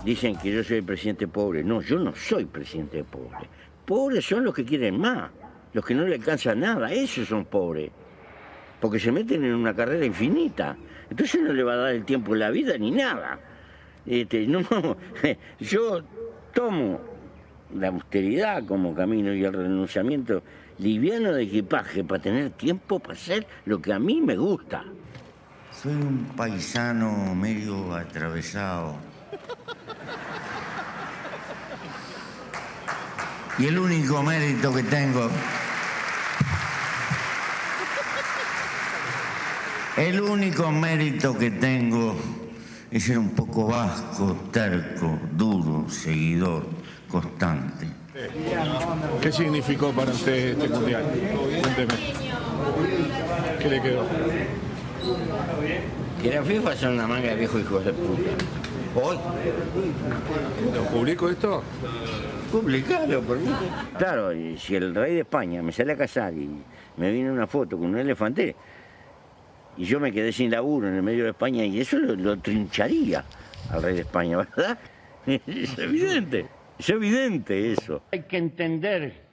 Dicen que yo soy el presidente pobre. No, yo no soy presidente pobre. Pobres son los que quieren más, los que no le alcanza nada. Esos son pobres, porque se meten en una carrera infinita. Entonces no le va a dar el tiempo en la vida ni nada. No, yo tomo la austeridad como camino y el renunciamiento liviano de equipaje para tener tiempo para hacer lo que a mí me gusta. Soy un paisano medio atravesado. Y el único mérito que tengo... El único mérito que tengo es ser un poco vasco, terco, duro, seguidor, constante. ¿Qué significó para usted este mundial? Cuénteme. ¿Qué le quedó? Que la FIFA son una manga de viejos hijos de puta. Hoy. ¿Lo publico esto? Publicalo por mí. Claro, y si el rey de España me sale a casar y me viene una foto con un elefante y yo me quedé sin laburo en el medio de España, y eso lo trincharía al rey de España, ¿verdad? Es evidente eso. Hay que entender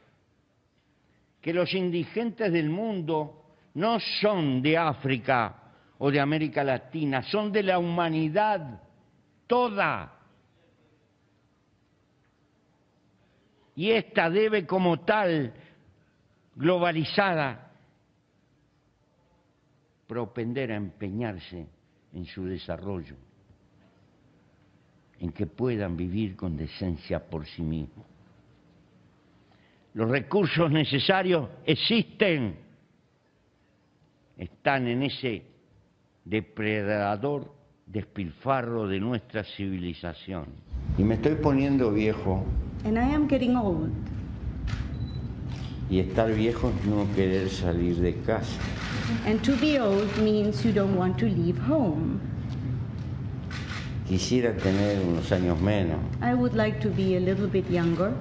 que los indigentes del mundo no son de África o de América Latina, son de la humanidad toda. Y esta debe, como tal, globalizada, propender a empeñarse en su desarrollo, en que puedan vivir con decencia por sí mismos. Los recursos necesarios existen, están en ese depredador despilfarro de nuestra civilización. Y me estoy poniendo viejo. And I am getting old. Y estar viejo es no querer salir de casa. And to be old means you don't want to leave home. Quisiera tener unos años menos I would like to be a little bit younger,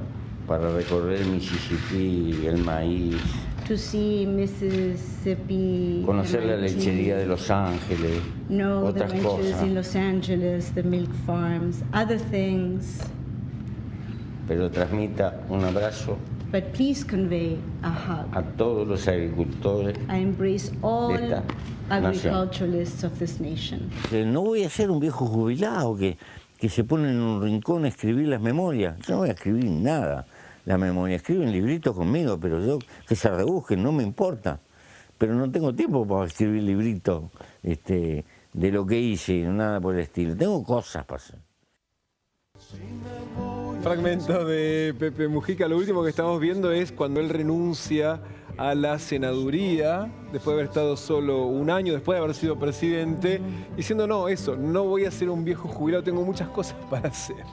para recorrer Mississippi, el maíz, to see Mississippi, conocer la the lechería de Los Ángeles, know the otras ranches cosas. in Los Angeles, the milk farms, other things. Pero transmita un abrazo But please convey a hug. a todos los agricultores. I embrace all de esta agriculturalists of this nation. No voy a ser un viejo jubilado que se pone en un rincón a escribir las memorias. Yo no voy a escribir nada, la memoria. Escriben libritos conmigo, pero yo que se rebusquen, no me importa. Pero no tengo tiempo para escribir libritos de lo que hice, nada por el estilo. Tengo cosas para hacer. Fragmento de Pepe Mujica. Lo último que estamos viendo es cuando él renuncia a la senaduría, después de haber estado solo un año, después de haber sido presidente, diciendo no, no voy a ser un viejo jubilado, tengo muchas cosas para hacer.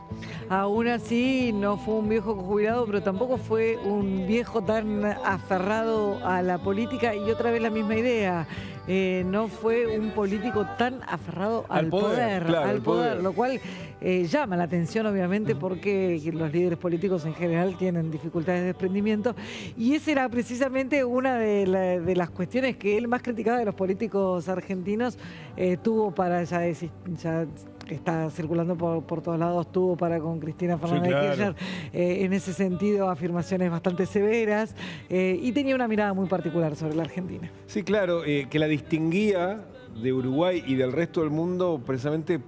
Aún así, no fue un viejo jubilado, pero tampoco fue un viejo tan aferrado a la política, y otra vez la misma idea. No fue un político tan aferrado al poder, claro, al poder, lo cual llama la atención, obviamente, porque los líderes políticos en general tienen dificultades de desprendimiento, y esa era precisamente una de las cuestiones que él más criticaba de los políticos argentinos. Tuvo para, ya está circulando por todos lados, tuvo para con Cristina Fernández de Kirchner, en ese sentido, afirmaciones bastante severas, y tenía una mirada muy particular sobre la Argentina. Sí, claro, que la distinguía de Uruguay y del resto del mundo precisamente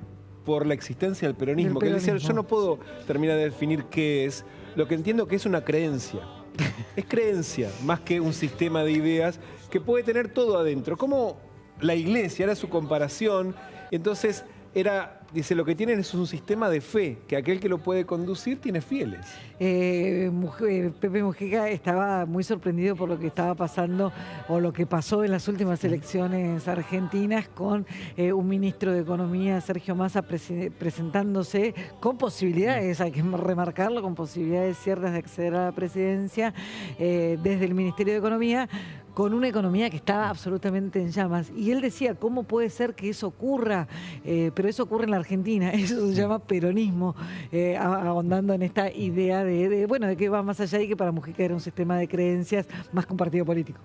por la existencia del peronismo. Que él decía, yo no puedo terminar de definir qué es, lo que entiendo que es una creencia. Es creencia, más que un sistema de ideas que puede tener todo adentro. Como la iglesia, era su comparación, entonces dice, lo que tienen es un sistema de fe, que aquel que lo puede conducir tiene fieles. Pepe Mujica estaba muy sorprendido por lo que estaba pasando, o lo que pasó en las últimas elecciones argentinas, con un ministro de Economía, Sergio Massa, presentándose con posibilidades, hay que remarcarlo, con posibilidades ciertas de acceder a la presidencia desde el Ministerio de Economía, con una economía que estaba absolutamente en llamas. Y él decía, ¿cómo puede ser que eso ocurra? Pero eso ocurre en la Argentina, eso se llama peronismo, ahondando en esta idea de que va más allá, y que para Mujica era un sistema de creencias más que un partido político.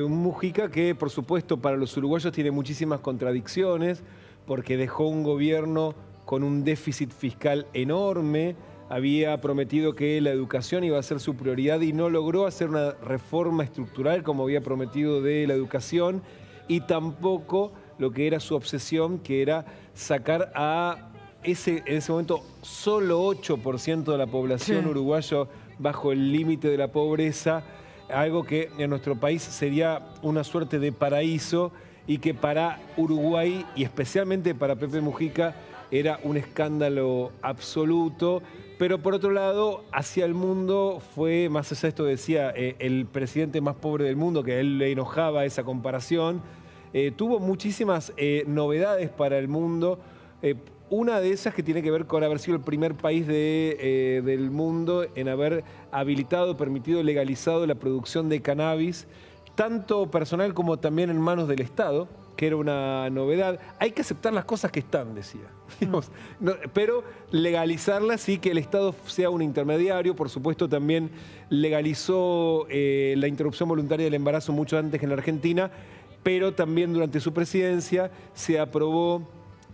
Mujica que, por supuesto, para los uruguayos tiene muchísimas contradicciones, porque dejó un gobierno con un déficit fiscal enorme, había prometido que la educación iba a ser su prioridad y no logró hacer una reforma estructural como había prometido de la educación, y tampoco lo que era su obsesión, que era sacar a en ese momento solo 8% de la población uruguayo bajo el límite de la pobreza, algo que en nuestro país sería una suerte de paraíso y que para Uruguay y especialmente para Pepe Mujica era un escándalo absoluto. Pero por otro lado, hacia el mundo fue, más allá de esto decía, el presidente más pobre del mundo, que a él le enojaba esa comparación. Tuvo muchísimas novedades para el mundo. Una de esas que tiene que ver con haber sido el primer país del mundo en haber habilitado, permitido, legalizado la producción de cannabis, tanto personal como también en manos del Estado, que era una novedad. Hay que aceptar las cosas que están, decía. Pero legalizarlas y que el Estado sea un intermediario. Por supuesto, también legalizó la interrupción voluntaria del embarazo mucho antes que en la Argentina, pero también durante su presidencia se aprobó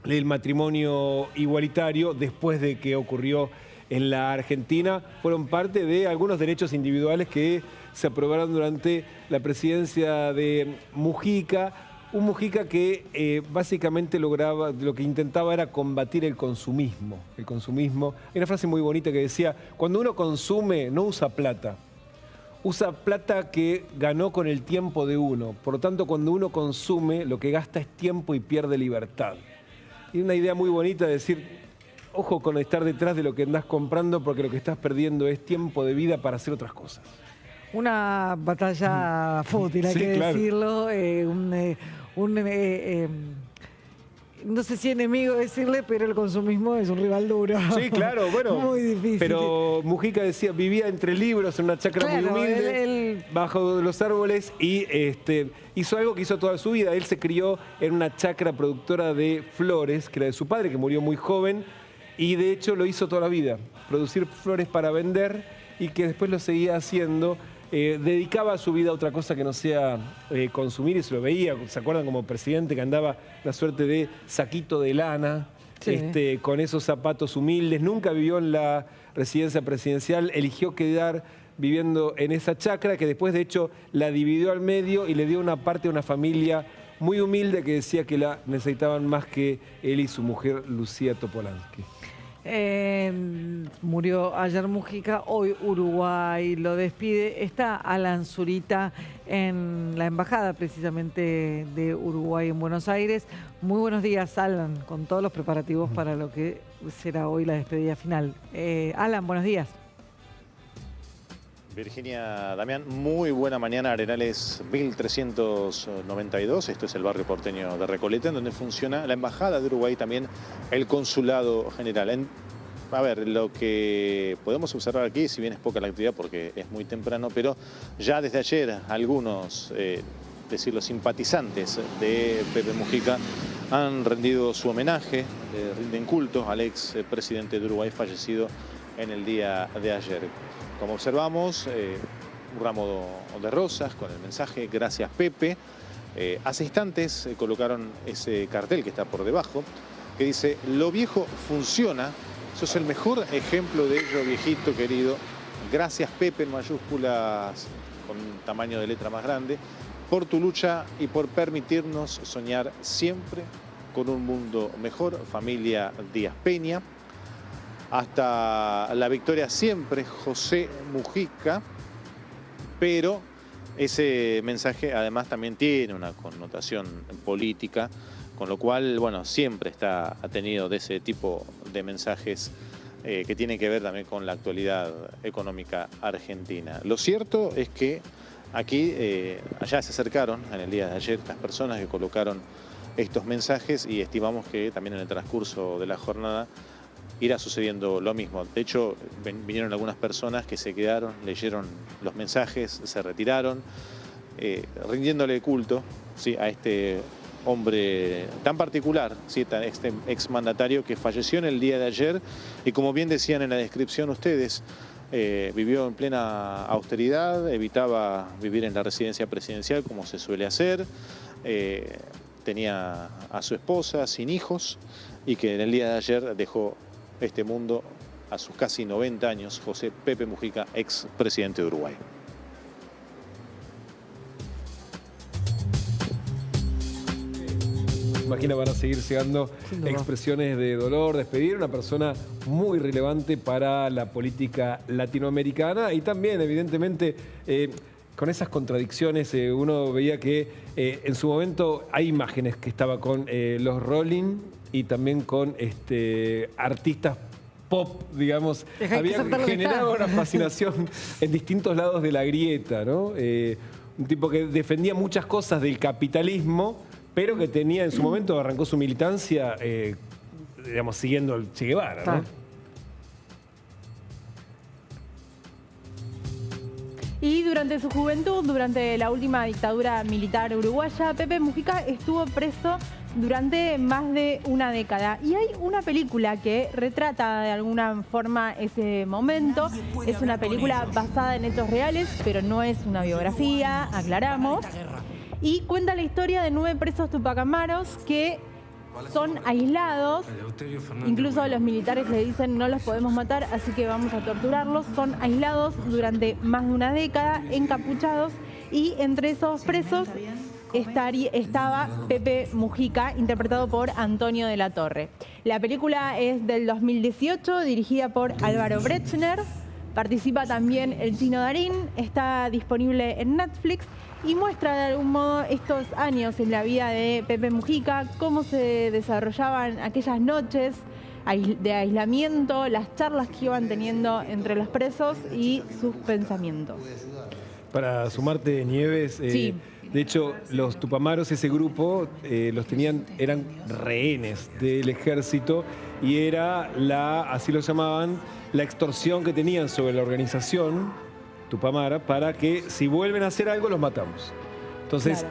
el matrimonio igualitario después de que ocurrió en la Argentina. Fueron parte de algunos derechos individuales que se aprobaron durante la presidencia de Mujica. Un Mujica que básicamente lograba, lo que intentaba era combatir el consumismo. El consumismo. Hay una frase muy bonita que decía: cuando uno consume no usa plata. Usa plata que ganó con el tiempo de uno. Por lo tanto, cuando uno consume, lo que gasta es tiempo y pierde libertad. Y una idea muy bonita de decir, ojo con estar detrás de lo que andás comprando, porque lo que estás perdiendo es tiempo de vida para hacer otras cosas. Una batalla fútil, hay que decirlo. No sé si enemigo decirle, pero el consumismo es un rival duro. Sí, claro, bueno. Muy difícil. Pero Mujica decía, vivía entre libros en una chacra muy humilde, bajo los árboles, y hizo algo que hizo toda su vida. Él se crió en una chacra productora de flores, que era de su padre, que murió muy joven, y de hecho lo hizo toda la vida. Producir flores para vender, y que después lo seguía haciendo. Dedicaba su vida a otra cosa que no sea consumir, y se lo veía, ¿se acuerdan? Como presidente, que andaba una suerte de saquito de lana, con esos zapatos humildes. Nunca vivió en la residencia presidencial, eligió quedar viviendo en esa chacra, que después de hecho la dividió al medio y le dio una parte a una familia muy humilde que decía que la necesitaban más que él y su mujer Lucía Topolansky. Murió ayer Mujica, hoy Uruguay lo despide. Está Alan Zurita en la embajada precisamente de Uruguay en Buenos Aires. Muy buenos días, Alan, con todos los preparativos para lo que será hoy la despedida final. Alan, buenos días. Virginia, Damián, muy buena mañana. Arenales 1392, esto es el barrio porteño de Recoleta, en donde funciona la Embajada de Uruguay, también el Consulado General. A ver, lo que podemos observar aquí, si bien es poca la actividad porque es muy temprano, pero ya desde ayer algunos, los simpatizantes de Pepe Mujica han rendido su homenaje, rinden culto al ex presidente de Uruguay fallecido en el día de ayer. Como observamos, un ramo de rosas con el mensaje "Gracias Pepe". Hace instantes colocaron ese cartel que está por debajo, que dice: "Lo viejo funciona, sos el mejor ejemplo de ello, viejito querido. Gracias Pepe", en mayúsculas con un tamaño de letra más grande, "por tu lucha y por permitirnos soñar siempre con un mundo mejor. Familia Díaz Peña. Hasta la victoria siempre, José Mujica". Pero ese mensaje además también tiene una connotación política, con lo cual, bueno, siempre ha tenido de ese tipo de mensajes que tienen que ver también con la actualidad económica argentina. Lo cierto es que aquí, allá se acercaron en el día de ayer las personas que colocaron estos mensajes, y estimamos que también en el transcurso de la jornada irá sucediendo lo mismo. De hecho, vinieron algunas personas que se quedaron, leyeron los mensajes, se retiraron, rindiéndole culto, ¿sí?, a este hombre tan particular, ¿sí?, este exmandatario que falleció en el día de ayer, y como bien decían en la descripción ustedes, vivió en plena austeridad, evitaba vivir en la residencia presidencial como se suele hacer, tenía a su esposa sin hijos, y que en el día de ayer dejó este mundo a sus casi 90 años, José Pepe Mujica, ex presidente de Uruguay. Imagina, van a seguir llegando expresiones de dolor, despedir a una persona muy relevante para la política latinoamericana y también, evidentemente, con esas contradicciones, uno veía que en su momento hay imágenes que estaba con los Rolling y también con artistas pop, digamos. Había generado una fascinación en distintos lados de la grieta, ¿no? Un tipo que defendía muchas cosas del capitalismo, pero que tenía en su momento, arrancó su militancia, digamos, siguiendo el Che Guevara, ¿no? Y durante su juventud, durante la última dictadura militar uruguaya, Pepe Mujica estuvo preso durante más de una década. Y hay una película que retrata de alguna forma ese momento. Es una película basada en hechos reales, pero no es una biografía, aclaramos. Y cuenta la historia de 9 presos tupacamaros que son aislados. Incluso los militares le dicen no los podemos matar, así que vamos a torturarlos. Son aislados durante más de una década, encapuchados, y entre esos presos estaba Pepe Mujica, interpretado por Antonio de la Torre. La película es del 2018, dirigida por Álvaro Brechner. Participa también el Chino Darín, está disponible en Netflix y muestra de algún modo estos años en la vida de Pepe Mujica, cómo se desarrollaban aquellas noches de aislamiento, las charlas que iban teniendo entre los presos y sus pensamientos. Para sumarte, Nieves, sí. De hecho, los tupamaros, ese grupo, eran rehenes del ejército y era así lo llamaban, la extorsión que tenían sobre la organización tupamara para que si vuelven a hacer algo los matamos. Entonces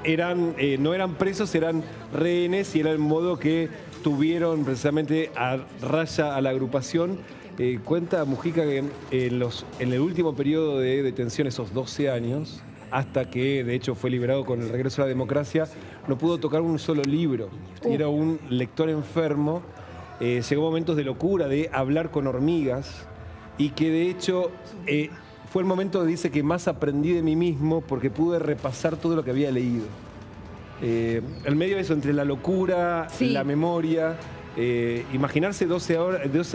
no eran presos, eran rehenes y era el modo que tuvieron precisamente a raya a la agrupación. Cuenta Mujica que en el último periodo de detención, esos 12 años, hasta que de hecho fue liberado con el regreso a la democracia, no pudo tocar un solo libro. Era un lector enfermo. Llegó momentos de locura, de hablar con hormigas, y que de hecho fue el momento, dice, que más aprendí de mí mismo porque pude repasar todo lo que había leído. En medio de eso, entre la locura, la memoria, imaginarse 12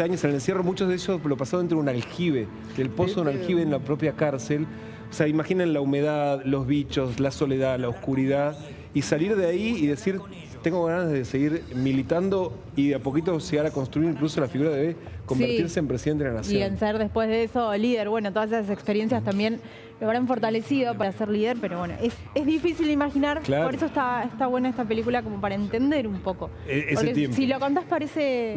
años en el encierro, muchos de ellos lo pasaron dentro de un aljibe, del pozo de un aljibe en la propia cárcel. O sea, imaginen la humedad, los bichos, la soledad, la oscuridad, y salir de ahí y decir, tengo ganas de seguir militando y de a poquito llegar a construir incluso la figura de convertirse en presidente de la nación. Y en ser después de eso líder. Bueno, todas esas experiencias también lo habrán fortalecido para ser líder, pero bueno, es difícil imaginar, por eso está buena esta película, como para entender un poco. Ese tiempo. Si lo contás parece...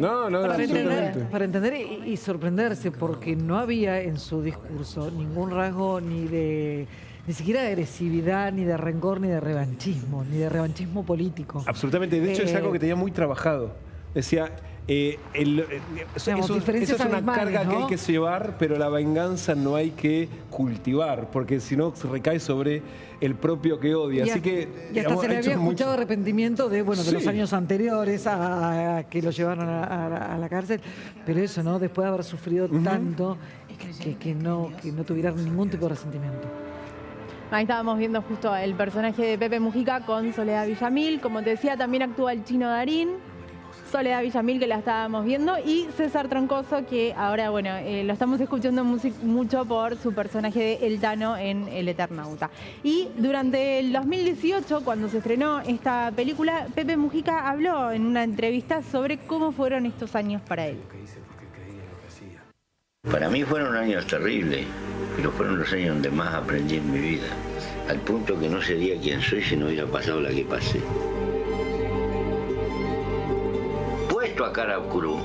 Para entender y sorprenderse, porque no había en su discurso ningún rasgo ni siquiera de agresividad, ni de rencor, ni de revanchismo político. Absolutamente. De hecho, es algo que tenía muy trabajado. Decía, eso es una carga, ¿no?, que hay que llevar, pero la venganza no hay que cultivar, porque si no recae sobre el propio que odia. Así que, y hasta se le había escuchado arrepentimiento de los años anteriores a que lo llevaron a la cárcel, pero eso, ¿no? Después de haber sufrido tanto, que no tuviera ningún tipo de resentimiento. Ahí estábamos viendo justo el personaje de Pepe Mujica con Soledad Villamil. Como te decía, también actúa el Chino Darín. Soledad Villamil, que la estábamos viendo, y César Troncoso, que ahora, bueno, lo estamos escuchando mucho por su personaje de El Tano en El Eternauta. Y durante el 2018, cuando se estrenó esta película, Pepe Mujica habló en una entrevista sobre cómo fueron estos años para él. Para mí fueron años terribles, pero fueron los años donde más aprendí en mi vida, al punto que no sería quien soy si no hubiera pasado la que pasé. Puesto a cara oscuro,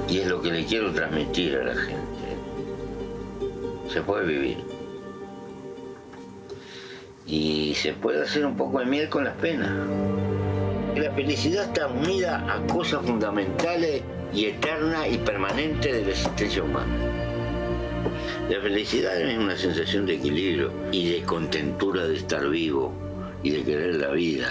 y es lo que le quiero transmitir a la gente, se puede vivir. Y se puede hacer un poco de miel con las penas. La felicidad está unida a cosas fundamentales y eternas y permanentes de la existencia humana. La felicidad es una sensación de equilibrio y de contentura de estar vivo y de querer la vida.